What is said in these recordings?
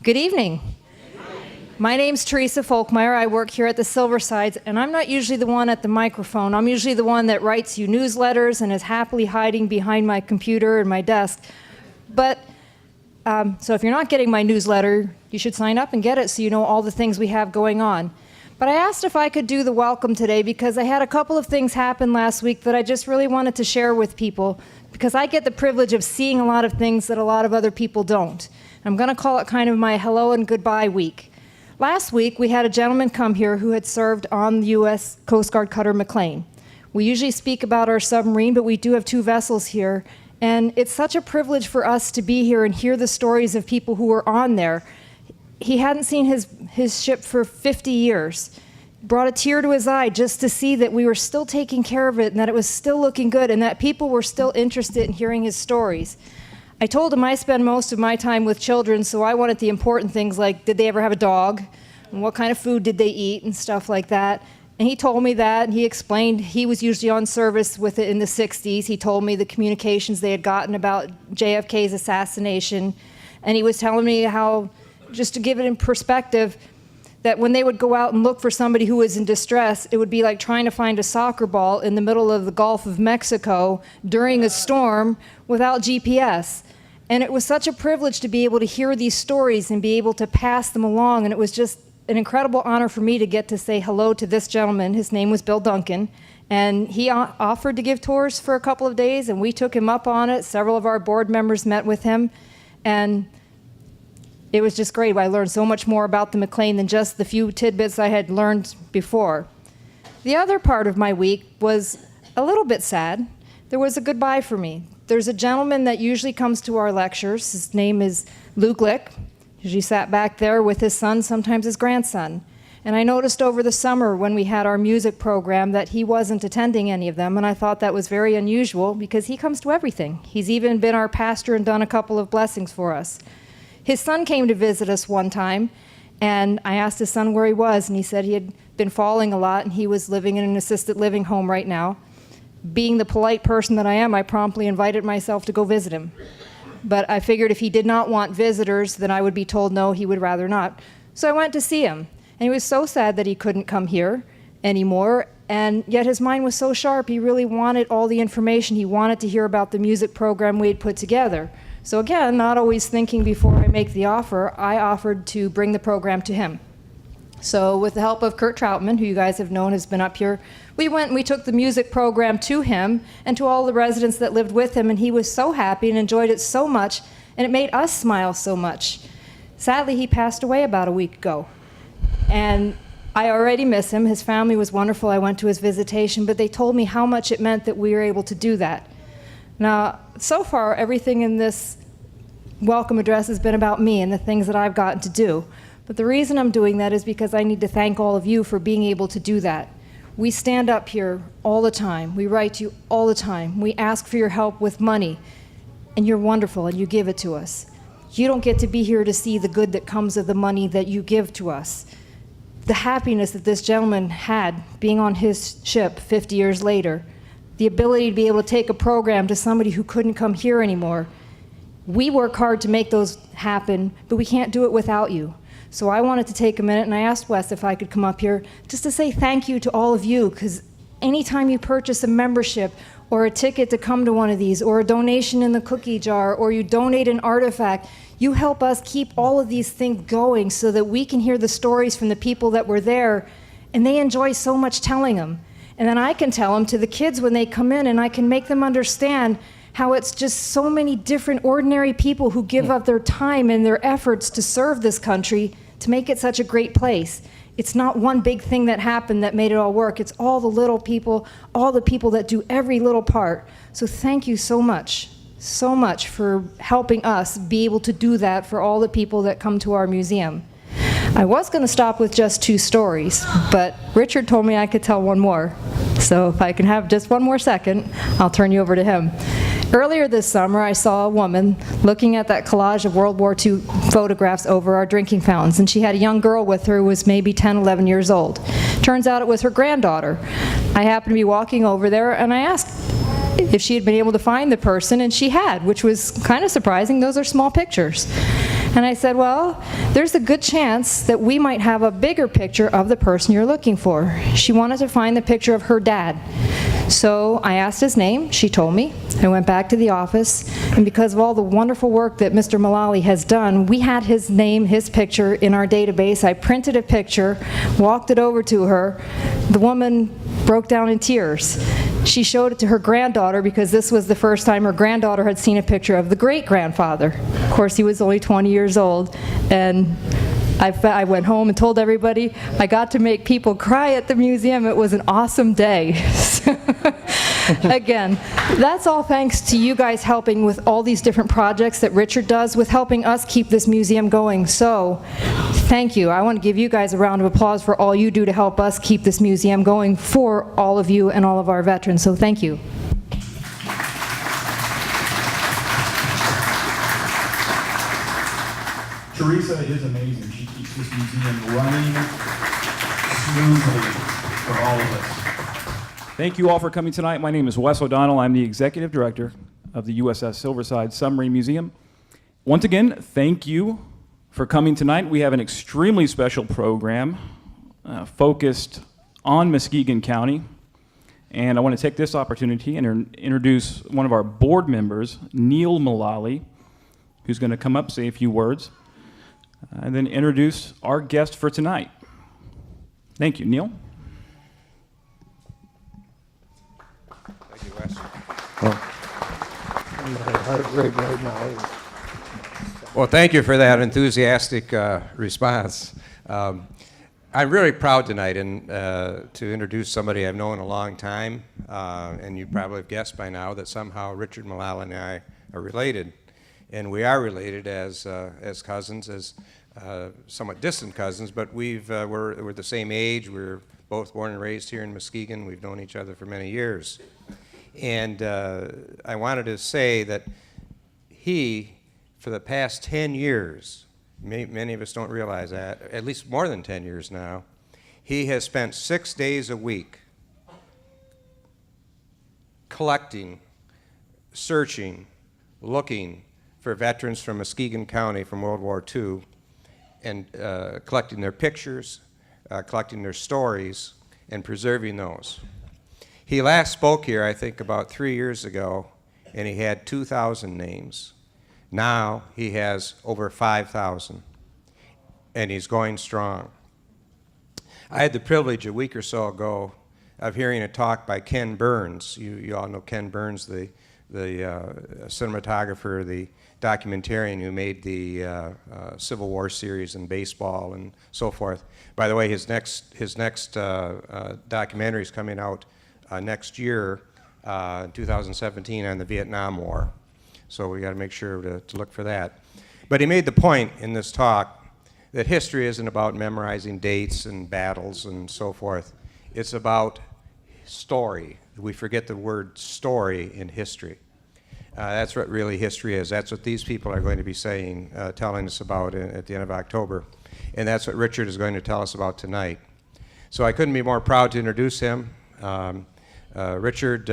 Good evening. My name's Teresa Folkmeyer. I work here at the Silversides, and I'm not usually the one at the microphone. I'm usually the one that writes you newsletters and is happily hiding behind my computer and my desk. But, so if you're not getting my newsletter, you should sign up and get it so you know all the things we have going on. But I asked if I could do the welcome today because I had a couple of things happen last week that I just really wanted to share with people, because I get the privilege of seeing a lot of things that a lot of other people don't. I'm going to call it kind of my hello and goodbye week. Last week, we had a gentleman come here who had served on the U.S. Coast Guard cutter McLean. We usually speak about our submarine, but we do have two vessels here, and it's such a privilege for us to be here and hear the stories of people who were on there. He hadn't seen his ship for 50 years. Brought a tear to his eye just to see that we were still taking care of it and that it was still looking good and that people were still interested in hearing his stories. I told him I spend most of my time with children, so I wanted the important things like, did they ever have a dog? And what kind of food did they eat and stuff like that. And he told me that, and he explained he was usually on service with it in the 60s. He told me the communications they had gotten about JFK's assassination. And he was telling me how, just to give it in perspective, that when they would go out and look for somebody who was in distress, it would be like trying to find a soccer ball in the middle of the Gulf of Mexico during a storm without GPS. And it was such a privilege to be able to hear these stories and be able to pass them along. And it was just an incredible honor for me to get to say hello to this gentleman. His name was Bill Duncan. And he offered to give tours for a couple of days, and we took him up on it. Several of our board members met with him. And it was just great. I learned so much more about the McLean than just the few tidbits I had learned before. The other part of my week was a little bit sad. There was a goodbye for me. There's a gentleman that usually comes to our lectures. His name is Lou Glick. He sat back there with his son, sometimes his grandson. And I noticed over the summer when we had our music program that he wasn't attending any of them, and I thought that was very unusual because he comes to everything. He's even been our pastor and done a couple of blessings for us. His son came to visit us one time, and I asked his son where he was, and he said he had been falling a lot, and he was living in an assisted living home right now. Being the polite person that I am, I promptly invited myself to go visit him. But I figured if he did not want visitors, then I would be told no, he would rather not. So I went to see him, and he was so sad that he couldn't come here anymore, and yet his mind was so sharp, he really wanted all the information. He wanted to hear about the music program we had put together. So again, not always thinking before I make the offer, I offered to bring the program to him. So with the help of Kurt Troutman, who you guys have known has been up here, we went and we took the music program to him and to all the residents that lived with him, and he was so happy and enjoyed it so much, and it made us smile so much. Sadly, he passed away about a week ago, and I already miss him. His family was wonderful. I went to his visitation, but they told me how much it meant that we were able to do that. Now, so far, everything in this welcome address has been about me and the things that I've gotten to do. But the reason I'm doing that is because I need to thank all of you for being able to do that. We stand up here all the time. We write to you all the time. We ask for your help with money, and you're wonderful, and you give it to us. You don't get to be here to see the good that comes of the money that you give to us. The happiness that this gentleman had being on his ship 50 years later, the ability to be able to take a program to somebody who couldn't come here anymore. We work hard to make those happen, but we can't do it without you. So I wanted to take a minute, and I asked Wes if I could come up here just to say thank you to all of you, because anytime you purchase a membership or a ticket to come to one of these, or a donation in the cookie jar, or you donate an artifact, you help us keep all of these things going so that we can hear the stories from the people that were there, and they enjoy so much telling them. And then I can tell them to the kids when they come in, and I can make them understand how it's just so many different ordinary people who give up their time and their efforts to serve this country to make it such a great place. It's not one big thing that happened that made it all work. It's all the little people, all the people that do every little part. So thank you so much for helping us be able to do that for all the people that come to our museum. I was going to stop with just 2 stories, but Richard told me I could tell one more. So if I can have just one more second, I'll turn you over to him. Earlier this summer, I saw a woman looking at that collage of World War II photographs over our drinking fountains, and she had a young girl with her who was maybe 10, 11 years old. Turns out it was her granddaughter. I happened to be walking over there, and I asked if she had been able to find the person, and she had, which was kind of surprising. Those are small pictures. And I said, well, there's a good chance that we might have a bigger picture of the person you're looking for. She wanted to find the picture of her dad. So I asked his name, she told me. I went back to the office, and because of all the wonderful work that Mr. Mullally has done, we had his name, his picture in our database. I printed a picture, walked it over to her. The woman broke down in tears. She showed it to her granddaughter because this was the first time her granddaughter had seen a picture of the great-grandfather. Of course, he was only 20 years old, and I went home and told everybody. I got to make people cry at the museum. It was an awesome day. Again, that's all thanks to you guys helping with all these different projects that Richard does with helping us keep this museum going. So, thank you. I want to give you guys a round of applause for all you do to help us keep this museum going for all of you and all of our veterans. So, thank you. Teresa is amazing. She keeps this museum running smoothly for all of us. Thank you all for coming tonight. My name is Wes O'Donnell. I'm the Executive Director of the USS Silversides Submarine Museum. Once again, thank you for coming tonight. We have an extremely special program focused on Muskegon County. And I want to take this opportunity and introduce one of our board members, Neil Mullally, who's going to come up, say a few words, and then introduce our guest for tonight. Thank you. Neil? Thank you, Wes. Well, thank you for that enthusiastic response. I'm really proud tonight to introduce somebody I've known a long time, and you probably have guessed by now that somehow Richard Mullally and I are related. And we are related as cousins, as somewhat distant cousins, but we're the same age. We're both born and raised here in Muskegon. We've known each other for many years. And I wanted to say that he, for the past 10 years, many of us don't realize that, at least more than 10 years now, he has spent 6 days a week collecting, searching, looking for veterans from Muskegon County from World War II, and collecting their pictures, collecting their stories, and preserving those. He last spoke here, I think, about 3 years ago, and he had 2,000 names. Now he has over 5,000, and he's going strong. I had the privilege a week or so ago of hearing a talk by Ken Burns. You all know Ken Burns, the cinematographer, the documentarian who made the Civil War series in baseball and so forth. By the way, his next documentary is coming out next year, 2017, on the Vietnam War. So we got to make sure to look for that. But he made the point in this talk that history isn't about memorizing dates and battles and so forth. It's about story. We forget the word story in history. That's what really history is. That's what these people are going to be saying, telling us about at the end of October. And that's what Richard is going to tell us about tonight. So I couldn't be more proud to introduce him. Richard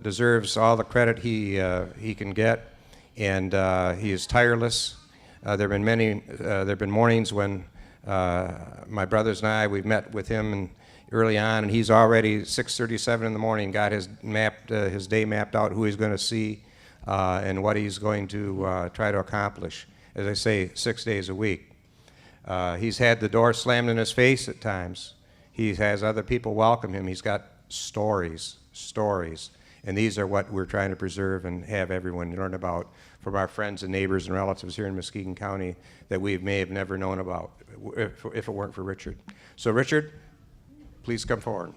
deserves all the credit he can get, and he is tireless. There have been mornings when my brothers and I, we've met with him early on, and he's already 6:37 in the morning, got his day mapped out, who he's going to see, and what he's going to try to accomplish. As I say, 6 days a week. He's had the door slammed in his face at times. He has other people welcome him. He's got stories, and these are what we're trying to preserve and have everyone learn about from our friends and neighbors and relatives here in Muskegon County that we may have never known about if it weren't for Richard. So Richard, please come forward.